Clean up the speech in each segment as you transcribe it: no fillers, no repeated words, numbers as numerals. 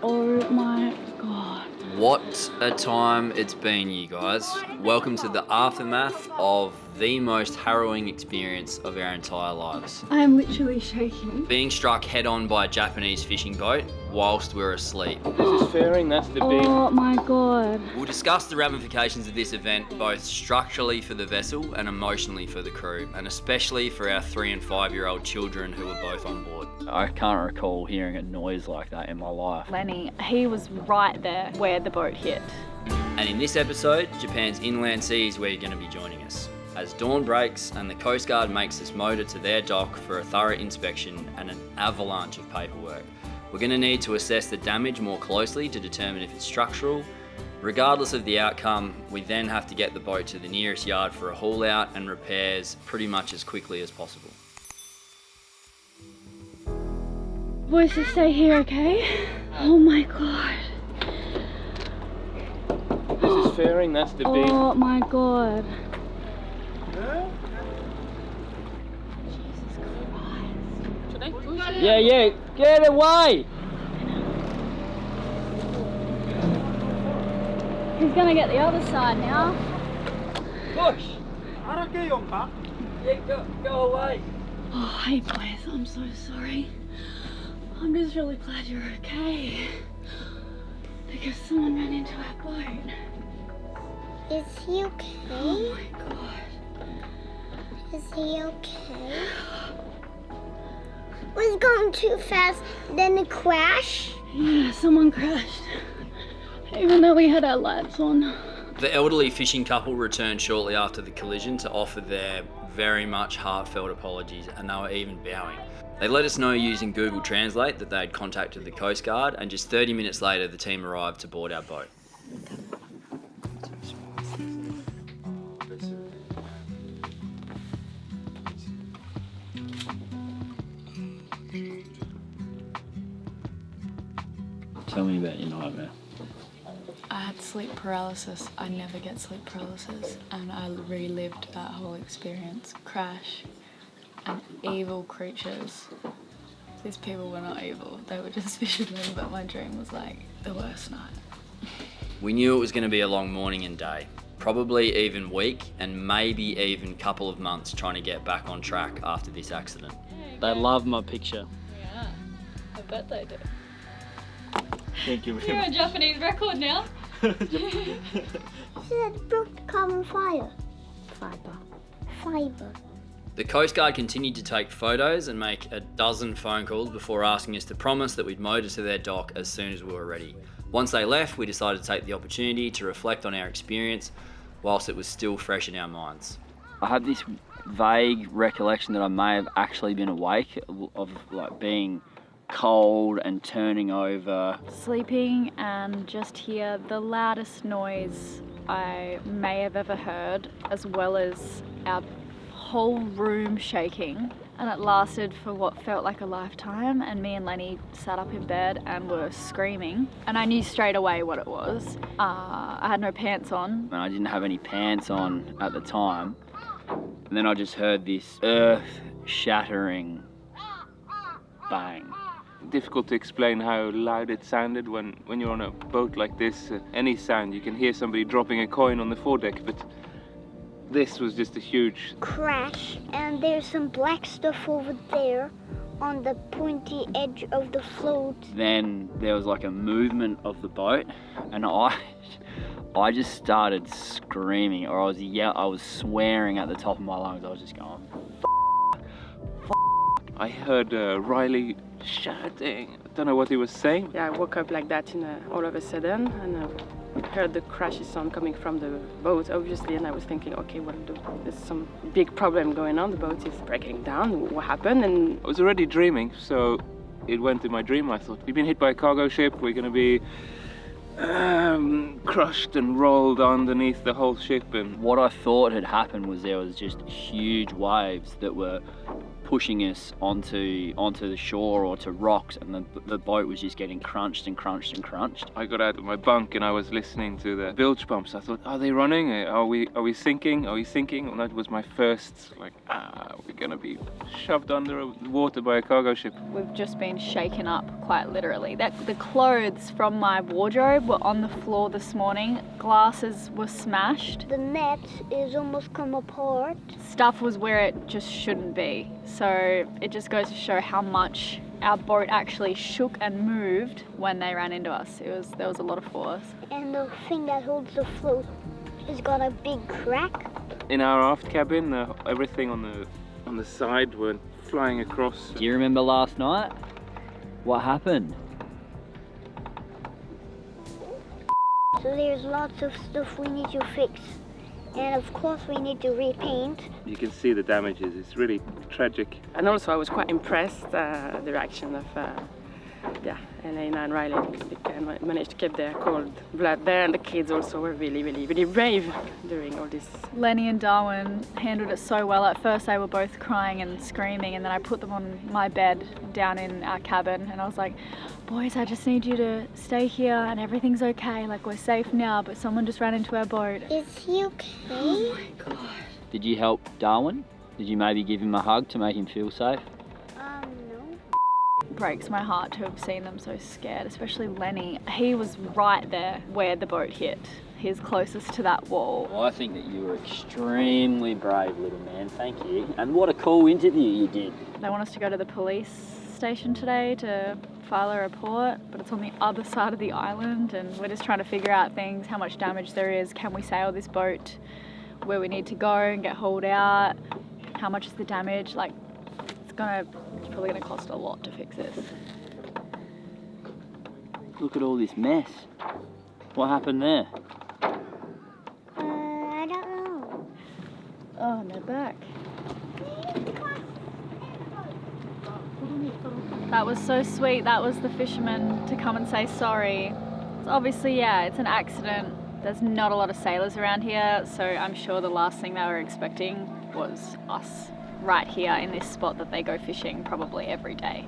Oh my God. What a time it's been, you guys. Welcome to the aftermath of the most harrowing experience of our entire lives. I am literally shaking. Being struck head on by a Japanese fishing boat whilst we're asleep. This is fairing, that's the big... Oh my God. We'll discuss the ramifications of this event both structurally for the vessel and emotionally for the crew, and especially for our 3 and 5-year-old children who were both on board. I can't recall hearing a noise like that in my life. Lenny, he was right there where the boat hit. And in this episode, Japan's inland sea is where you're going to be joining us. As dawn breaks and the Coastguard makes us motor to their dock for a thorough inspection and an avalanche of paperwork, we're going to need to assess the damage more closely to determine if it's structural. Regardless of the outcome, we then have to get the boat to the nearest yard for a haul out and repairs pretty much as quickly as possible. Boys, just stay here, okay? Oh my God. This is fairing, that's the big... Oh my God. Yeah, get away! He's gonna get the other side now. Push! Yeah, go away! Oh, hey boys, I'm so sorry. I'm just really glad you're okay. Because someone ran into our boat. Is he okay? Oh my God. Is he okay? Was going too fast, then it crashed? Yeah, someone crashed. Even though we had our lights on. The elderly fishing couple returned shortly after the collision to offer their very much heartfelt apologies, and they were even bowing. They let us know using Google Translate that they had contacted the Coastguard, and just 30 minutes later the team arrived to board our boat. Tell me about your nightmare. I had sleep paralysis. I never get sleep paralysis, and I relived that whole experience. Crash and evil creatures. These people were not evil. They were just fishermen, but my dream was like the worst night. We knew it was going to be a long morning and day, probably even week and maybe even couple of months trying to get back on track after this accident. They love my picture. Yeah, I bet they do. Thank you very You're a much. Japanese record now. He said brook carbon fiber. Fiber. The Coastguard continued to take photos and make a dozen phone calls before asking us to promise that we'd motor to their dock as soon as we were ready. Once they left, we decided to take the opportunity to reflect on our experience whilst it was still fresh in our minds. I had this vague recollection that I may have actually been awake, of like being cold and turning over. Sleeping and just hear the loudest noise I may have ever heard, as well as our whole room shaking. And it lasted for what felt like a lifetime, and me and Lenny sat up in bed and were screaming, and I knew straight away what it was. I had no pants on. And I didn't have any pants on at the time. And then I just heard this earth-shattering bang. Difficult to explain how loud it sounded when you're on a boat like this. Any sound, you can hear somebody dropping a coin on the foredeck, but this was just a huge... Crash, and there's some black stuff over there on the pointy edge of the float. Then there was like a movement of the boat, and I just started screaming, or I was swearing at the top of my lungs. I was just going, I heard Riley shouting. I don't know what he was saying. Yeah, I woke up like that all of a sudden, and heard the crashy sound coming from the boat, obviously, and I was thinking, okay, well, there's some big problem going on. The boat is breaking down. What happened? And I was already dreaming, so it went in my dream. I thought, we've been hit by a cargo ship. We're going to be crushed and rolled underneath the whole ship. And what I thought had happened was there was just huge waves that were pushing us onto the shore or to rocks, and the boat was just getting crunched and crunched and crunched. I got out of my bunk and I was listening to the bilge pumps. I thought, are they running? Are we sinking? Are we sinking? And that was my first, like, we're gonna be shoved under water by a cargo ship. We've just been shaken up, quite literally. The clothes from my wardrobe were on the floor this morning. Glasses were smashed. The net is almost come apart. Stuff was where it just shouldn't be. So it just goes to show how much our boat actually shook and moved when they ran into us. There was a lot of force. And the thing that holds the float has got a big crack. In our aft cabin, everything on the side went flying across. Do you remember last night? What happened? So there's lots of stuff we need to fix. And of course we need to repaint. You can see the damages. It's really tragic. And also I was quite impressed the reaction of Elena and Riley. They managed to keep their cold blood there, and the kids also were really, really, really brave during all this. Lenny and Darwin handled it so well. At first they were both crying and screaming, and then I put them on my bed down in our cabin, and I was like, boys, I just need you to stay here and everything's okay. Like, we're safe now, but someone just ran into our boat. Is he okay? Oh my God. Did you help Darwin? Did you maybe give him a hug to make him feel safe? No. Breaks my heart to have seen them so scared, especially Lenny. He was right there where the boat hit. He's closest to that wall. Well, I think that you were extremely brave, little man. Thank you. And what a cool interview you did. They want us to go to the police station today to file a report, but it's on the other side of the island, and we're just trying to figure out things, how much damage there is, can we sail this boat where we need to go and get hauled out, how much is the damage. Like, it's probably gonna cost a lot to fix this. Look at all this mess. What happened there? I don't know. Oh, and they're back. That was so sweet. That was the fisherman to come and say sorry. It's obviously, it's an accident. There's not a lot of sailors around here, so I'm sure the last thing they were expecting was us right here in this spot that they go fishing probably every day.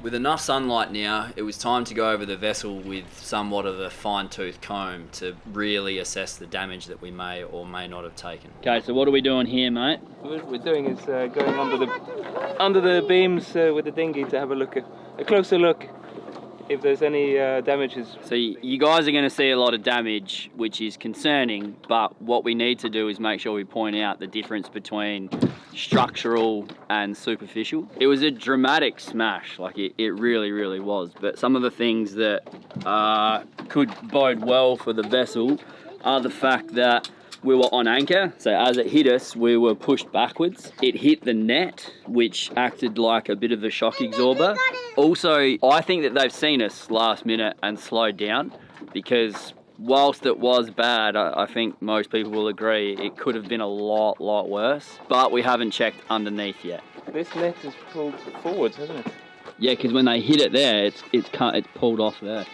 With enough sunlight now, it was time to go over the vessel with somewhat of a fine-tooth comb to really assess the damage that we may or may not have taken. Okay, so what are we doing here, mate? What we're doing is going under the beams with the dinghy to have a closer look if there's any damages. So you guys are going to see a lot of damage, which is concerning, but what we need to do is make sure we point out the difference between structural and superficial. It was a dramatic smash, like it really, really was, but some of the things that could bode well for the vessel are the fact that we were on anchor, so as it hit us, we were pushed backwards. It hit the net, which acted like a bit of a shock absorber. Also, I think that they've seen us last minute and slowed down, because whilst it was bad, I think most people will agree it could have been a lot worse, but we haven't checked underneath yet. This net is pulled forwards, hasn't it? Yeah, because when they hit it there, it's pulled off there.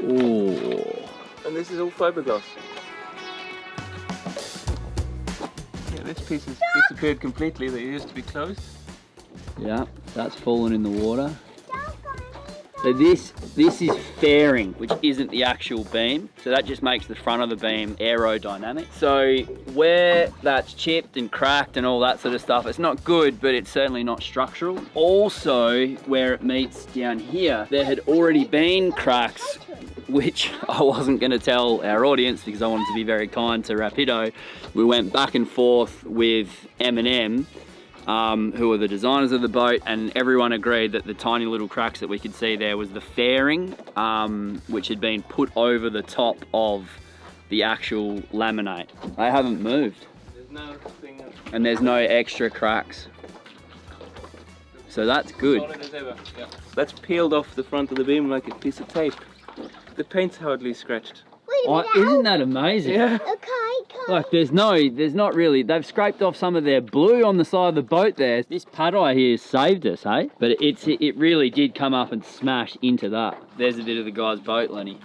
Ooh. And this is all fiberglass. Yeah, this piece has disappeared completely. They used to be closed. Yeah, that's fallen in the water. So this is fairing, which isn't the actual beam. So that just makes the front of the beam aerodynamic. So where that's chipped and cracked and all that sort of stuff, it's not good, but it's certainly not structural. Also, where it meets down here, there had already been cracks, which I wasn't going to tell our audience because I wanted to be very kind to Rapido. We went back and forth with M&M, who are the designers of the boat, and everyone agreed that the tiny little cracks that we could see there was the fairing, which had been put over the top of the actual laminate. They haven't moved. There's no thing. And there's no extra cracks. So that's good. Solid as ever. Yeah. That's peeled off the front of the beam like a piece of tape. The paint's hardly scratched. Wait a minute. Isn't that amazing? Yeah. Okay, Like there's not really, they've scraped off some of their blue on the side of the boat there. This pad-eye here saved us, hey? But it really did come up and smash into that. There's a bit of the guy's boat, Lenny.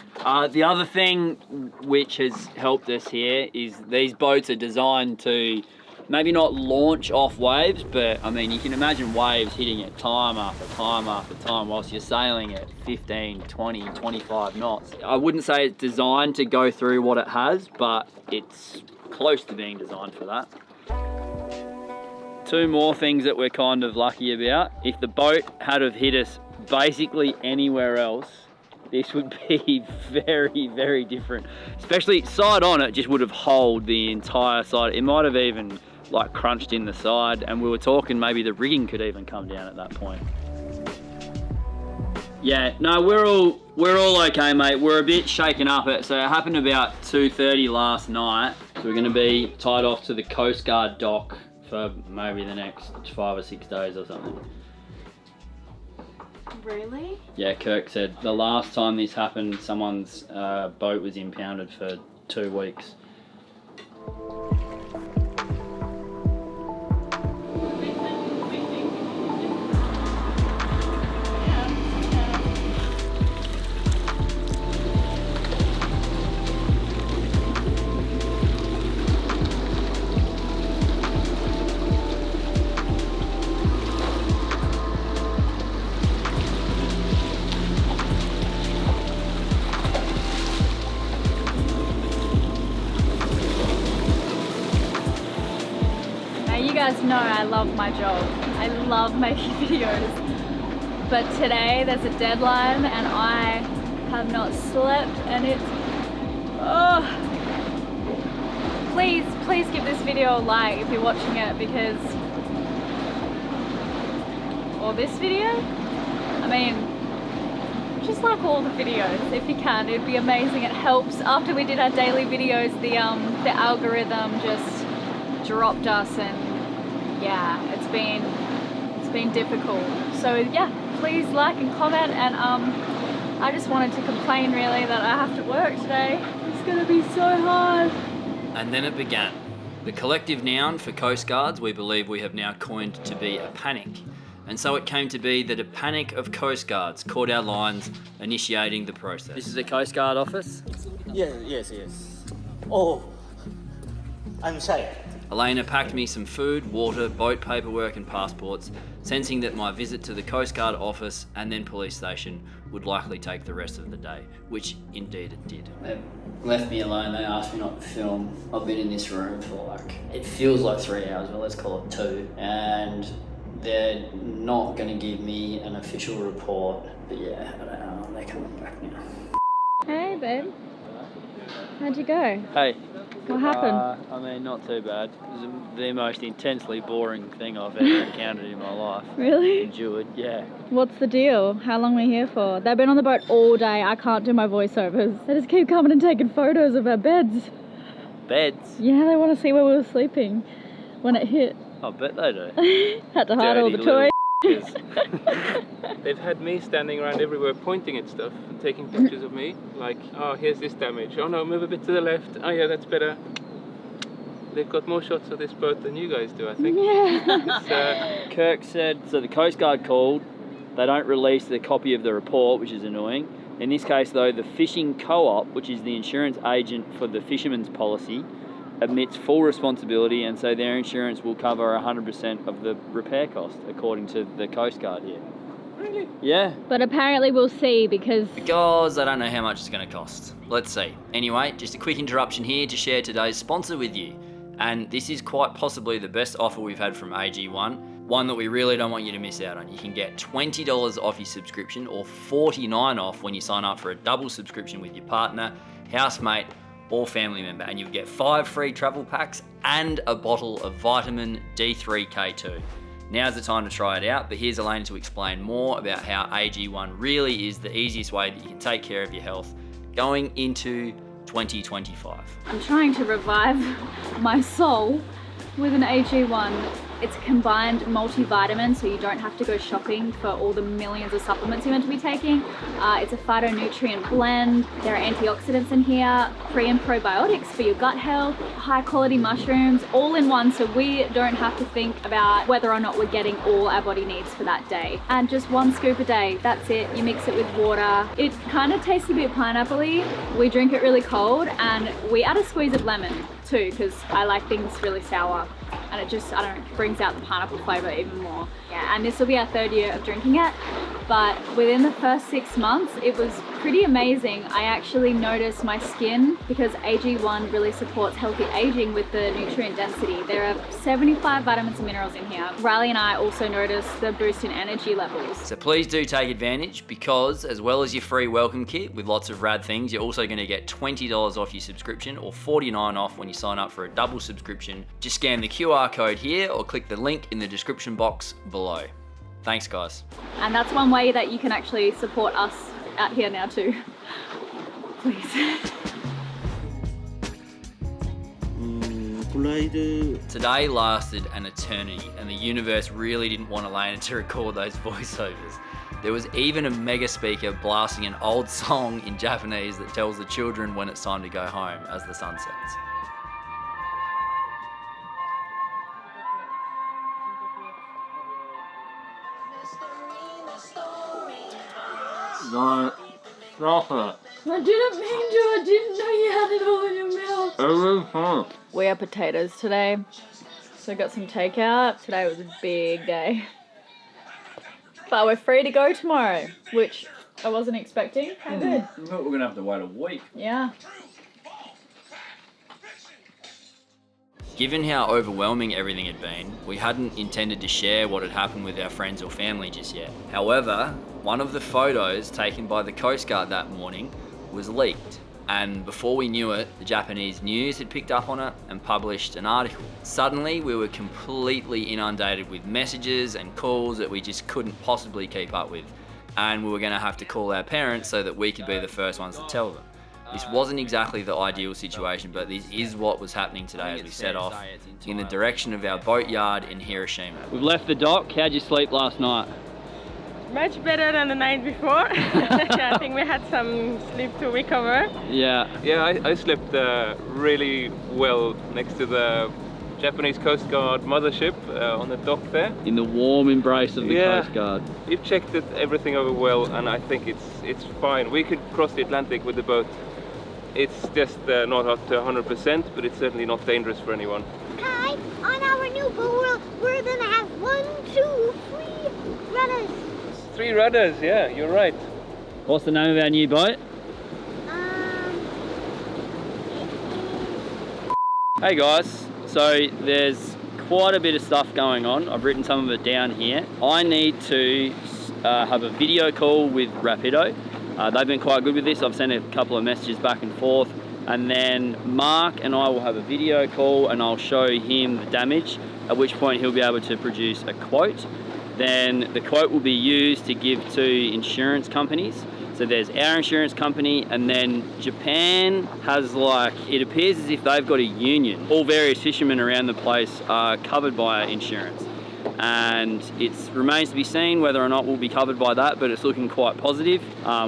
The other thing which has helped us here is these boats are designed to maybe not launch off waves, but I mean, you can imagine waves hitting it time after time after time whilst you're sailing at 15, 20, 25 knots. I wouldn't say it's designed to go through what it has, but it's close to being designed for that. Two more things that we're kind of lucky about. If the boat had have hit us basically anywhere else, this would be very, very different. Especially side on, it just would have holed the entire side. It might have even like crunched in the side, and we were talking maybe the rigging could even come down at that point. Yeah, no, we're all okay, mate. We're a bit shaken up. So it happened about 2:30 last night. So we're gonna be tied off to the Coastguard dock for maybe the next 5 or 6 days or something. Really? Yeah, Kirk said the last time this happened, someone's boat was impounded for 2 weeks. You guys know I love my job. I love making videos. But today there's a deadline and I have not slept, and it's... Oh. Please give this video a like if you're watching it, because... Or this video? I mean, just like all the videos, if you can, it'd be amazing. It helps. After we did our daily videos, the algorithm just dropped us, and yeah, it's been difficult. So yeah, please like and comment, and I just wanted to complain really that I have to work today. It's gonna be so hard. And then it began. The collective noun for coastguards we believe we have now coined to be a panic. And so it came to be that a panic of coastguards caught our lines, initiating the process. This is the Coastguard office? Yes. Oh, I'm sorry. Elena packed me some food, water, boat paperwork and passports, sensing that my visit to the Coastguard office and then police station would likely take the rest of the day, which indeed it did. They left me alone. They asked me not to film. I've been in this room for like, it feels like 3 hours, but let's call it 2. And they're not going to give me an official report. But yeah, I don't know, they're coming back now. Hey babe, how'd you go? Hey. What happened? I mean, not too bad. It was the most intensely boring thing I've ever encountered in my life. Really? Endured, yeah. What's the deal? How long are we here for? They've been on the boat all day. I can't do my voiceovers. They just keep coming and taking photos of our beds. Beds? Yeah, they want to see where we were sleeping when it hit. I bet they do. Had to hide all the Dirty little toys. They've had me standing around everywhere pointing at stuff and taking pictures of me, like, oh, here's this damage, oh no, move a bit to the left, oh yeah, that's better. They've got more shots of this boat than you guys do, I think. Yeah. Kirk said, so the Coast Guard called, they don't release the copy of the report, which is annoying. In this case though, the fishing co-op, which is the insurance agent for the fisherman's policy, admits full responsibility, and so their insurance will cover 100% of the repair cost, according to the Coast Guard here. Really? Yeah. But apparently we'll see, because I don't know how much it's going to cost. Let's see. Anyway, just a quick interruption here to share today's sponsor with you. And this is quite possibly the best offer we've had from AG1, one that we really don't want you to miss out on. You can get $20 off your subscription, or $49 off when you sign up for a double subscription with your partner, housemate, or family member, and you'll get 5 free travel packs and a bottle of vitamin D3K2. Now's the time to try it out, but here's Elena to explain more about how AG1 really is the easiest way that you can take care of your health going into 2025. I'm trying to revive my soul with an AG1 It's a combined multivitamin, so you don't have to go shopping for all the millions of supplements you're meant to be taking. It's a phytonutrient blend. There are antioxidants in here, pre and probiotics for your gut health, high quality mushrooms, all in one, so we don't have to think about whether or not we're getting all our body needs for that day. And just 1 scoop a day, that's it. You mix it with water. It kind of tastes a bit pineapple-y. We drink it really cold, and we add a squeeze of lemon too, because I like things really sour, and it just, I don't know, brings out the pineapple flavor even more. Yeah, and this will be our 3rd year of drinking it, but within the first 6 months, it was pretty amazing. I actually noticed my skin, because AG1 really supports healthy aging with the nutrient density. There are 75 vitamins and minerals in here. Riley and I also noticed the boost in energy levels. So please do take advantage, because as well as your free welcome kit with lots of rad things, you're also going to get $20 off your subscription, or $49 off when you sign up for a double subscription. Just scan the QR code here or click the link in the description box below. Thanks, guys. And that's one way that you can actually support us out here now too. Please. Today lasted an eternity, and the universe really didn't want Elayna to record those voiceovers. There was even a mega speaker blasting an old song in Japanese that tells the children when it's time to go home as the sun sets. No, stop it. I didn't mean to, I didn't know you had it all in your mouth. Fun. We had potatoes today, so I got some takeout. Today was a big day. But we're free to go tomorrow, which I wasn't expecting. How good. I thought we're gonna have to wait a week. Yeah. Given how overwhelming everything had been, we hadn't intended to share what had happened with our friends or family just yet. However, one of the photos taken by the Coastguard that morning was leaked, and before we knew it, the Japanese news had picked up on it and published an article. Suddenly, we were completely inundated with messages and calls that we just couldn't possibly keep up with, and we were going to have to call our parents so that we could be the first ones to tell them. This wasn't exactly the ideal situation, but this is what was happening today as we set off in the direction of our boatyard in Hiroshima. We've left the dock. How'd you sleep last night? Much better than the night before. I think we had some sleep to recover. Yeah. Yeah, I slept really well next to the Japanese Coastguard mothership on the dock there. In the warm embrace of the Coastguard. We've checked everything over well, and I think it's fine. We could cross the Atlantic with the boat. It's just not up to 100%, but it's certainly not dangerous for anyone. Kai, on our new boat, we're gonna have 1, 2, 3 rudders. 3 rudders, yeah, you're right. What's the name of our new boat? Hey guys, so there's quite a bit of stuff going on. I've written some of it down here. I need to have a video call with Rapido. They've been quite good with this. I've sent a couple of messages back and forth, and then Mark and I will have a video call and I'll show him the damage, at which point he'll be able to produce a quote. Then the quote will be used to give to insurance companies. So there's our insurance company, and then Japan has, like, it appears as if they've got a union. All various fishermen around the place are covered by insurance. And it remains to be seen whether or not we'll be covered by that, but it's looking quite positive.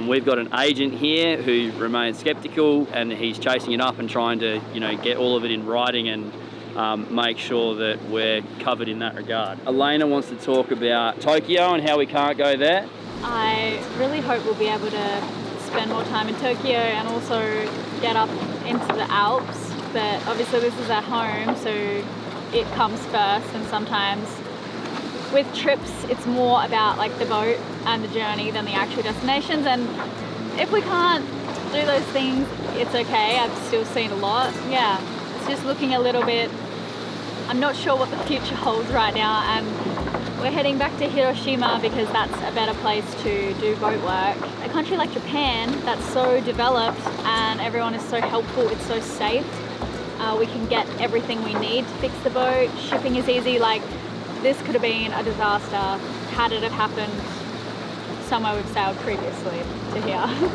We've got an agent here who remains skeptical, and he's chasing it up and trying to, you know, get all of it in writing and make sure that we're covered in that regard. Elayna wants to talk about Tokyo and how we can't go there. I really hope we'll be able to spend more time in Tokyo and also get up into the Alps, but obviously this is our home, so it comes first, and sometimes with trips it's more about like the boat and the journey than the actual destinations, and if we can't do those things, it's okay. I've still seen a lot. Yeah, it's just looking a little bit, I'm not sure what the future holds right now, and we're heading back to Hiroshima because that's a better place to do boat work. A country like Japan that's so developed and everyone is so helpful, it's so safe. We can get everything we need to fix the boat. Shipping is easy. Like, this could have been a disaster had it have happened somewhere we've sailed previously to here.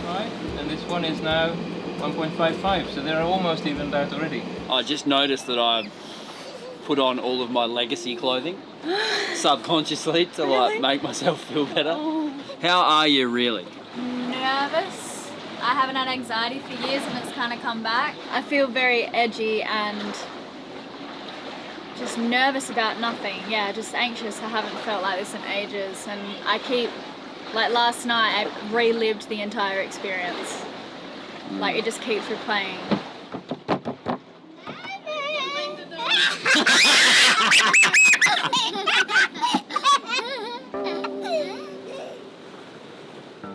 Right, and this one is now 1.55, so they're almost evened out already. I just noticed that I've put on all of my legacy clothing subconsciously to like make myself feel better. Oh. How are you really? Nervous. I haven't had anxiety for years and it's kind of come back. I feel very edgy and just nervous about nothing. Yeah, just anxious. I haven't felt like this in ages, and I keep, like last night, I relived the entire experience. Like it just keeps replaying.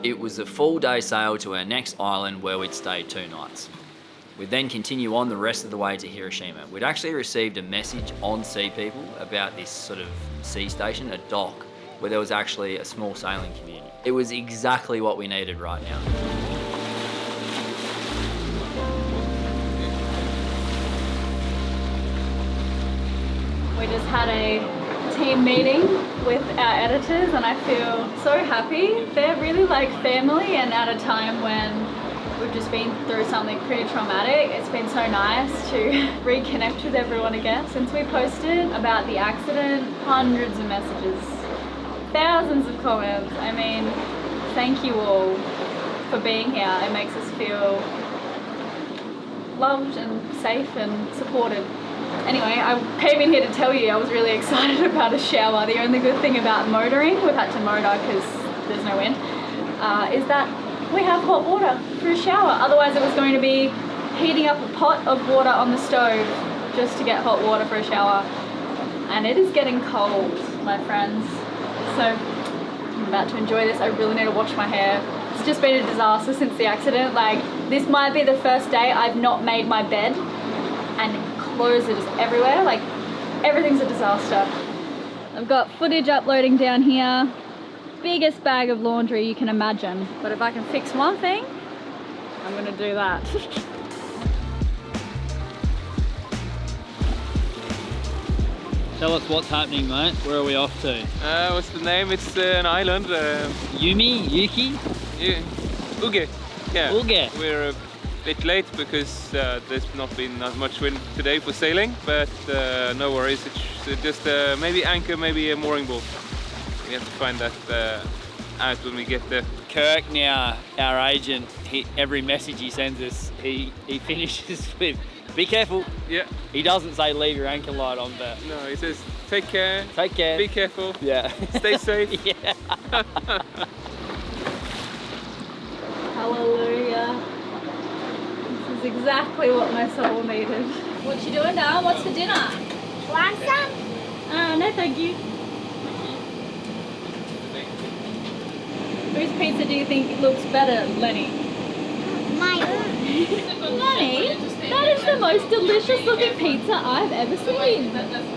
It was a full day sail to our next island where we'd stay 2 nights. We'd then continue on the rest of the way to Hiroshima. We'd actually received a message on SeaPeople about this sort of sea station, a dock, where there was actually a small sailing community. It was exactly what we needed right now. We just had a team meeting with our editors and I feel so happy. They're really like family, and at a time when we've just been through something pretty traumatic, it's been so nice to reconnect with everyone again. Since we posted about the accident, hundreds of messages, thousands of comments. I mean, thank you all for being here. It makes us feel loved and safe and supported. Anyway, I came in here to tell you I was really excited about a shower. The only good thing about motoring, we've had to motor because there's no wind, is that we have hot water for a shower. Otherwise it was going to be heating up a pot of water on the stove just to get hot water for a shower. And it is getting cold, my friends. So I'm about to enjoy this. I really need to wash my hair. It's just been a disaster since the accident. Like, this might be the first day I've not made my bed and clothes are just everywhere. Like, everything's a disaster. I've got footage uploading down here. Biggest bag of laundry you can imagine. But if I can fix one thing, I'm gonna do that. Tell us what's happening, mate. Where are we off to? What's the name? It's an island. Yumi? Yuki? Uge. Yeah. Uge. We're a bit late because there's not been as much wind today for sailing, but no worries. It's just maybe anchor, maybe a mooring ball. We have to find that out when we get there. Kirk now, our agent, every message he sends us, he finishes with, be careful. Yeah. He doesn't say leave your anchor light on, but... No, he says take care. Take care. Be careful. Yeah. Stay safe. Yeah. Hallelujah. This is exactly what my soul needed. What you doing, darling? What's for dinner? Want some? No, thank you. Whose pizza do you think looks better, Lenny? My own. Lenny, that is the most delicious looking pizza I've ever seen.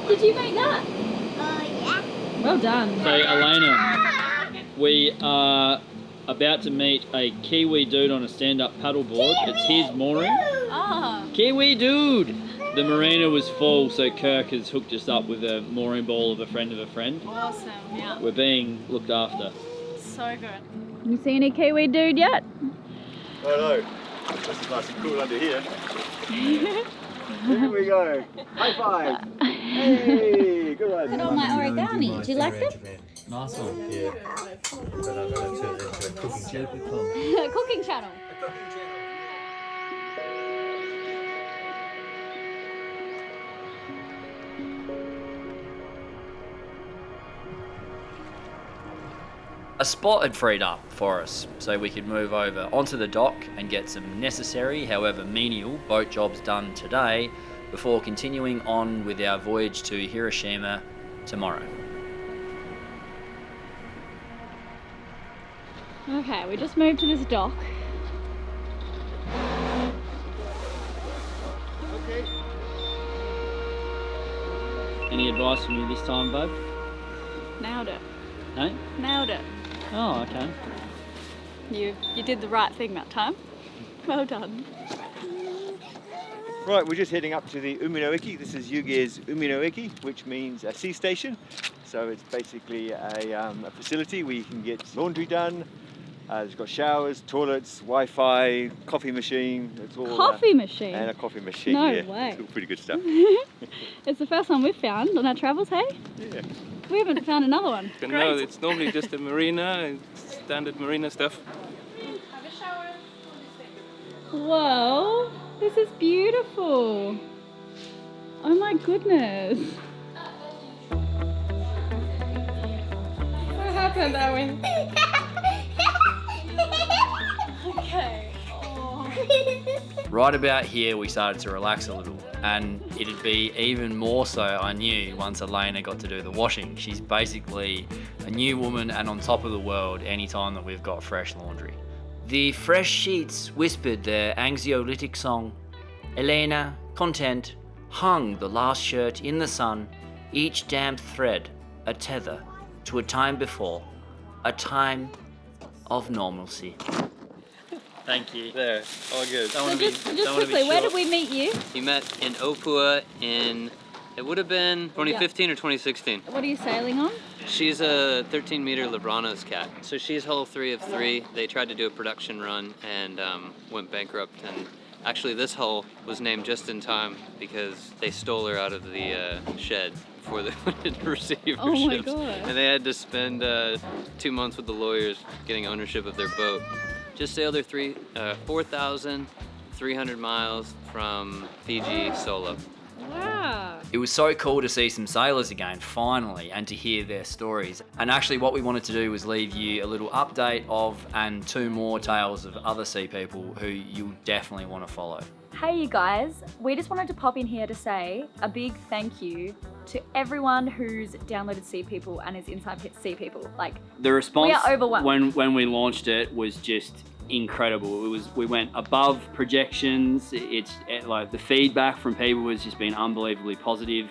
Did you make that? Yeah. Well done. So, Elena, we are about to meet a Kiwi dude on a stand-up paddleboard. It's his mooring. Ah. Kiwi dude! The marina was full, so Kirk has hooked us up with a mooring ball of a friend of a friend. Awesome, yeah. We're being looked after. So good. You see any Kiwi dude yet? Hello. This is nice and cool under here. Here we go. High five. Hey, good one. Put on my origami. Do you like them? Nice one. Yeah. But I'm going to turn it into a cooking channel. Cooking channel. A spot had freed up for us so we could move over onto the dock and get some necessary, however menial, boat jobs done today before continuing on with our voyage to Hiroshima tomorrow. Okay, we just moved to this dock. Okay. Any advice from you this time, bud? Nailed it. No? Nailed it. Oh, okay. You did the right thing that time. Well done. Right, we're just heading up to the Uminoeki. This is Yuge's Uminoeki, which means a sea station. So it's basically a facility where you can get laundry done, It's got showers, toilets, Wi-Fi, coffee machine. It's all Coffee machine? and a coffee machine. No yeah. way. It's all pretty good stuff. It's the first one we've found on our travels, hey? Yeah. We haven't found another one. No, it's normally just a marina, standard marina stuff. Whoa, this is beautiful. Oh my goodness. What happened, Owen? Okay. Right about here, we started to relax a little, and it'd be even more so, I knew, once Elayna got to do the washing. She's basically a new woman and on top of the world anytime that we've got fresh laundry. The fresh sheets whispered their anxiolytic song. Elayna, content, hung the last shirt in the sun, each damp thread a tether to a time before, a time of normalcy. Thank you. There, all good. So just quickly, where did we meet you? You met in Opua in, it would have been 2015 or 2016. What are you sailing on? She's a 13-meter Libranos cat. So she's hull 3 of 3. They tried to do a production run and went bankrupt. And actually this hull was named just in time because they stole her out of the shed before they went to receive her Oh my ships. God. And they had to spend 2 months with the lawyers getting ownership of their boat. Just sailed her 4,300 miles from Fiji solo. Wow. It was so cool to see some sailors again, finally, and to hear their stories. And actually what we wanted to do was leave you a little update of and 2 more tales of other sea people who you'll definitely want to follow. Hey you guys, we just wanted to pop in here to say a big thank you to everyone who's downloaded SeaPeople and is inside SeaPeople. Like, The response we are overwhelmed. when we launched it was just incredible. We went above projections. Like the feedback from people has just been unbelievably positive.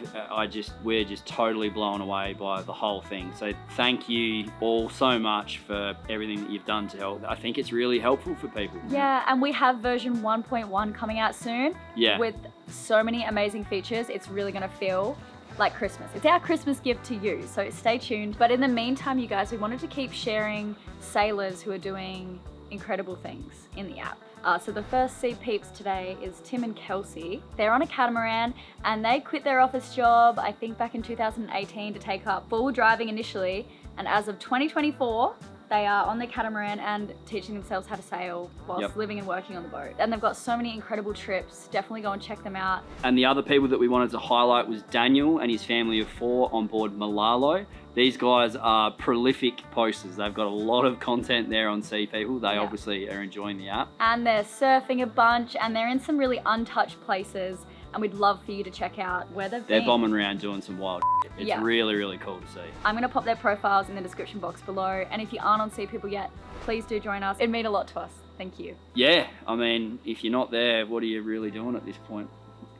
We're just totally blown away by the whole thing. So thank you all so much for everything that you've done to help. I think it's really helpful for people. Yeah, and we have version 1.1 coming out soon. Yeah. With so many amazing features. It's really gonna feel like Christmas. It's our Christmas gift to you, so stay tuned. But in the meantime, you guys, we wanted to keep sharing sailors who are doing incredible things in the app. So the first Sea Peeps today is Tim and Kelsey. They're on a catamaran and they quit their office job, I think back in 2018, to take up full driving initially. And as of 2024, they are on the catamaran and teaching themselves how to sail whilst living and working on the boat. And they've got so many incredible trips. Definitely go and check them out. And the other people that we wanted to highlight was Daniel and his family of 4 on board Malalo. These guys are prolific posters. They've got a lot of content there on SeaPeople. They obviously are enjoying the app. And they're surfing a bunch and they're in some really untouched places. And we'd love for you to check out where they've been. They're bombing around doing some wild shit. It's really, really cool to see. I'm gonna pop their profiles in the description box below. And if you aren't on SeaPeople yet, please do join us. It'd mean a lot to us. Thank you. Yeah, I mean, if you're not there, what are you really doing at this point?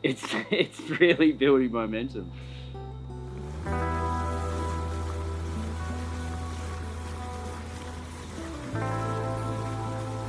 It's really building momentum.